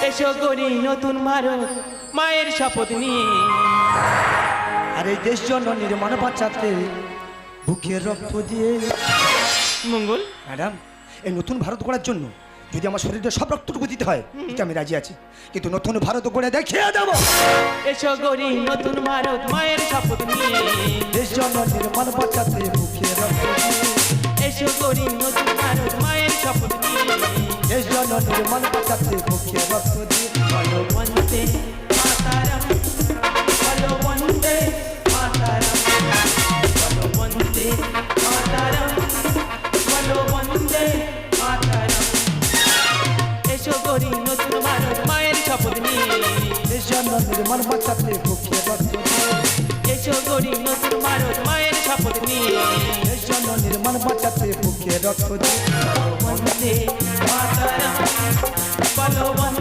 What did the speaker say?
এসো গড়ি নতুন ভারত মায়ের শপথ নিয়ে। আর এই দেশ জননীর মন বাঁচাতে বুকে রক্ত দিয়ে। মঙ্গল, ম্যাডাম, এই নতুন ভারত গড়ার জন্য যদি আমার শরীরে সব রক্তটুকু দিতে হয় তাতে আমি রাজি আছি, কিন্তু নতুন ভারত গড়ে দেখিয়ে দেবো। এসো গড়ি নতুন ভারত মায়ের শপথ নিয়ে। দেশ জননীর মন বাঁচাতে বুকে রক্ত দিয়ে। এসো গড়ি নতুন ভারত মায়ের শপথ নিয়ে। দেশ জননীর মন বাঁচাতে বুকে রক্ত দিয়ে। বলো বন্দে মাতরম, বলো বন্দে মাতরম, বলো বন্দে মাতরম, বলো বন্দে মাতরম। এসো গড়ি নতুন ভারত মায়ের শপথ নিয়ে। দেশ জননীর মন বাঁচাতে বুকে রক্ত দিয়ে। এসো গড়ি নতুন ভারত মায়ের শপথ নিয়ে। দেশ জননীর মন বাঁচাতে বুকে রক্ত দিয়ে। বন্দে মাতরম, বলো বন্দে